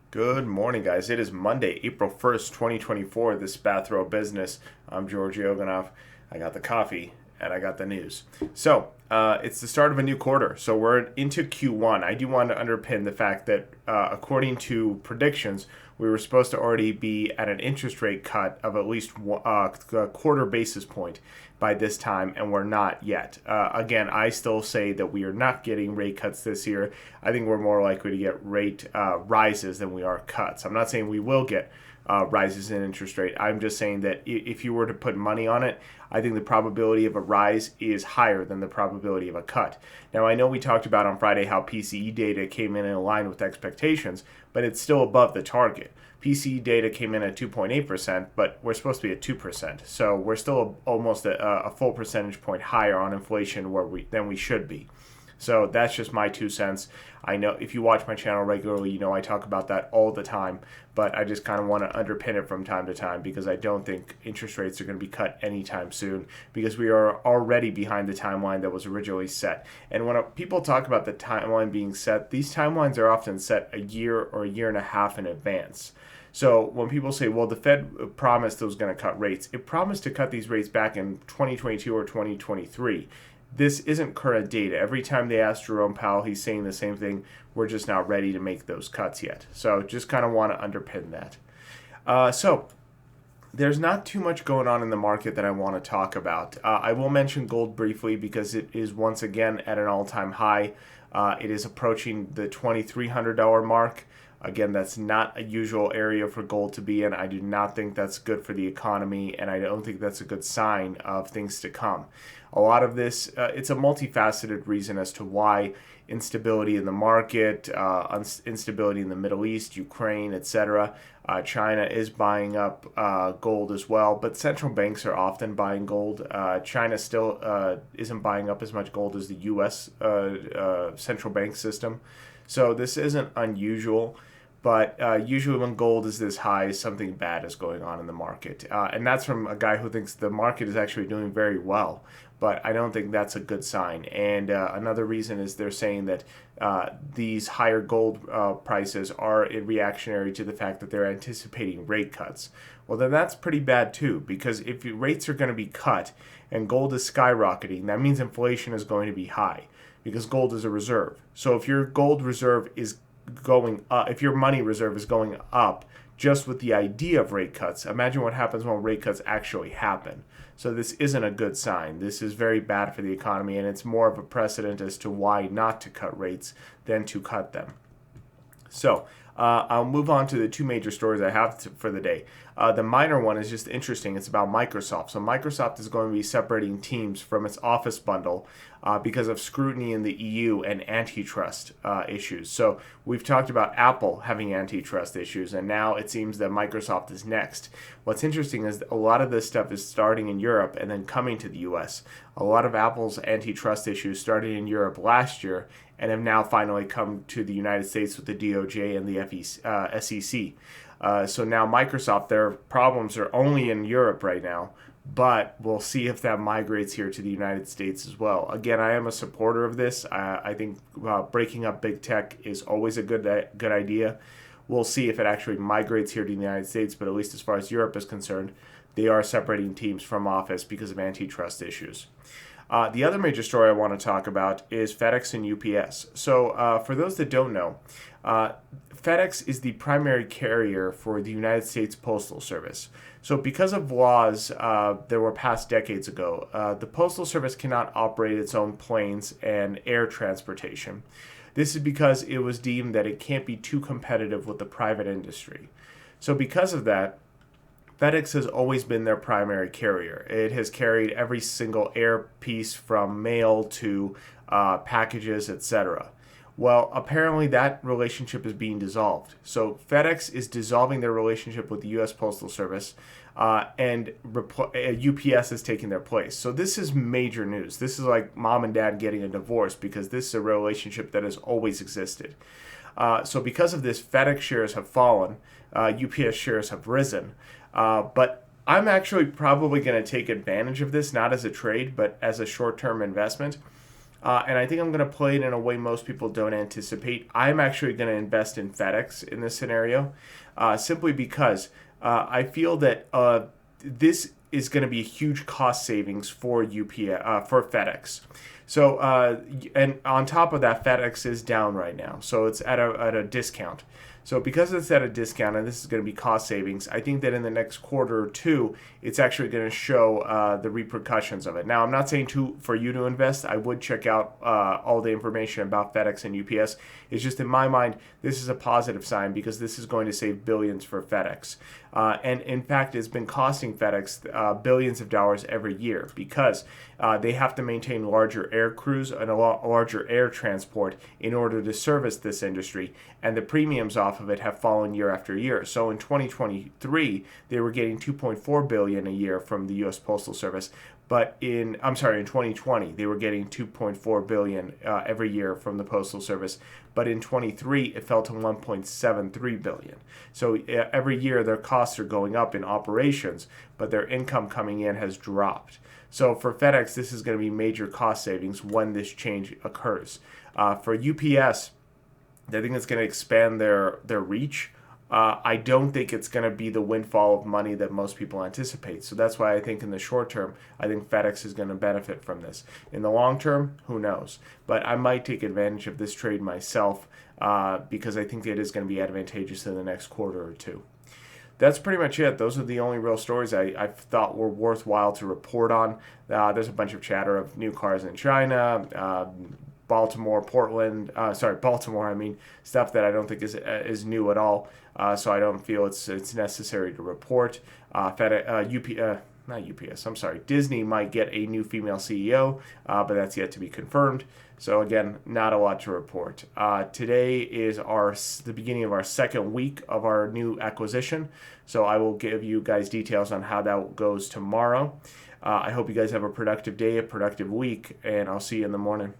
Good morning, guys. It is Monday, April 1st, 2024. This is Bathrow Business. I'm Georgi Oganov. I got the coffee and I got the news. It's the start of a new quarter. So, we're into Q1. I do want to underpin the fact that, according to predictions, we were supposed to already be at an interest rate cut of at least a quarter basis point by this time, and we're not yet. Again, I still say that we are not getting rate cuts this year. I think we're more likely to get rate rises than we are cuts. I'm not saying we will get rises in interest rate. I'm just saying that if you were to put money on it, I think the probability of a rise is higher than the probability of a cut. Now, I know we talked about on Friday how PCE data came in line with expectations, but it's still above the target. PCE data came in at 2.8%, but we're supposed to be at 2%. So we're still almost a full percentage point higher on inflation than we should be. So that's just my 2 cents. I know if you watch my channel regularly, you know I talk about that all the time, but I just kind of want to underpin it from time to time because I don't think interest rates are going to be cut anytime soon because we are already behind the timeline that was originally set. And when people talk about the timeline being set, these timelines are often set a year or a year and a half in advance. So when people say, well, the Fed promised it was going to cut rates, it promised to cut these rates back in 2022 or 2023. This isn't current data. Every time they ask Jerome Powell, he's saying the same thing. We're just not ready to make those cuts yet. So just kind of want to underpin that. There's not too much going on in the market that I want to talk about. I will mention gold briefly because it is once again at an all-time high. It is approaching the $2,300 mark. Again, that's not a usual area for gold to be in. I do not think that's good for the economy, and I don't think that's a good sign of things to come. A lot of this, it's a multifaceted reason as to why instability in the market, instability in the Middle East, Ukraine, etc. China is buying up gold as well, but central banks are often buying gold. China still isn't buying up as much gold as the U.S. Central bank system. So this isn't unusual, but usually when gold is this high, something bad is going on in the market. And that's from a guy who thinks the market is actually doing very well, but I don't think that's a good sign. And another reason is they're saying that these higher gold prices are reactionary to the fact that they're anticipating rate cuts. Well, then that's pretty bad too, because if rates are going to be cut and gold is skyrocketing, that means inflation is going to be high, because gold is a reserve. So if your gold reserve is going up, if your money reserve is going up just with the idea of rate cuts, imagine what happens when rate cuts actually happen. So this isn't a good sign. This is very bad for the economy, and it's more of a precedent as to why not to cut rates than to cut them. So I'll move on to the two major stories I have for the day. The minor one is just interesting. It's about Microsoft. So Microsoft is going to be separating Teams from its Office bundle because of scrutiny in the EU and antitrust issues. So we've talked about Apple having antitrust issues, and now it seems that Microsoft is next. What's interesting is that a lot of this stuff is starting in Europe and then coming to the US. A lot of Apple's antitrust issues started in Europe last year and have now finally come to the United States with the DOJ and the SEC. So now Microsoft, their problems are only in Europe right now, but we'll see if that migrates here to the United States as well. Again, I am a supporter of this. I think breaking up big tech is always a good idea. We'll see if it actually migrates here to the United States, but at least as far as Europe is concerned, they are separating Teams from Office because of antitrust issues. The other major story I want to talk about is FedEx and UPS. So for those that don't know, FedEx is the primary carrier for the United States Postal Service. So because of laws that were passed decades ago, the Postal Service cannot operate its own planes and air transportation. This is because it was deemed that it can't be too competitive with the private industry. So because of that, FedEx has always been their primary carrier. It has carried every single air piece from mail to packages, etc. Well, apparently that relationship is being dissolved. So FedEx is dissolving their relationship with the U.S. Postal Service, and UPS is taking their place. So this is major news. This is like mom and dad getting a divorce because this is a relationship that has always existed. So because of this, FedEx shares have fallen, UPS shares have risen. But I'm actually probably going to take advantage of this, not as a trade, but as a short-term investment. and I think I'm going to play it in a way most people don't anticipate. I'm actually going to invest in Fedex in this scenario, simply because I feel that this is going to be a huge cost savings for for FedEx. So, and on top of that, FedEx is down right now, so it's at a discount. So because it's at a discount and this is going to be cost savings, I think that in the next quarter or two, it's actually going to show the repercussions of it. Now, I'm not saying for you to invest. I would check out all the information about FedEx and UPS. It's just in my mind, this is a positive sign because this is going to save billions for FedEx. And in fact, it's been costing FedEx billions of dollars every year because they have to maintain larger air crews and a larger air transport in order to service this industry. And the premiums off of it have fallen year after year. So in 2023, they were getting $2.4 billion a year from the U.S. Postal Service. But in 2020, they were getting $2.4 billion every year from the Postal Service. But in 23, it fell to $1.73 billion. So every year, their costs are going up in operations, but their income coming in has dropped. So for FedEx, this is going to be major cost savings when this change occurs. For UPS, I think it's going to expand their reach. I don't think it's going to be the windfall of money that most people anticipate. So that's why I think in the short term, I think FedEx is going to benefit from this. In the long term, who knows? But I might take advantage of this trade myself because I think it is going to be advantageous in the next quarter or two. That's pretty much it. Those are the only real stories I thought were worthwhile to report on. There's a bunch of chatter of new cars in China, Baltimore, Baltimore. I mean, stuff that I don't think is new at all. So I don't feel it's necessary to report. Not UPS. I'm sorry. Disney might get a new female CEO, but that's yet to be confirmed. So again, not a lot to report. Today is the beginning of our second week of our new acquisition. So I will give you guys details on how that goes tomorrow. I hope you guys have a productive day, a productive week, and I'll see you in the morning.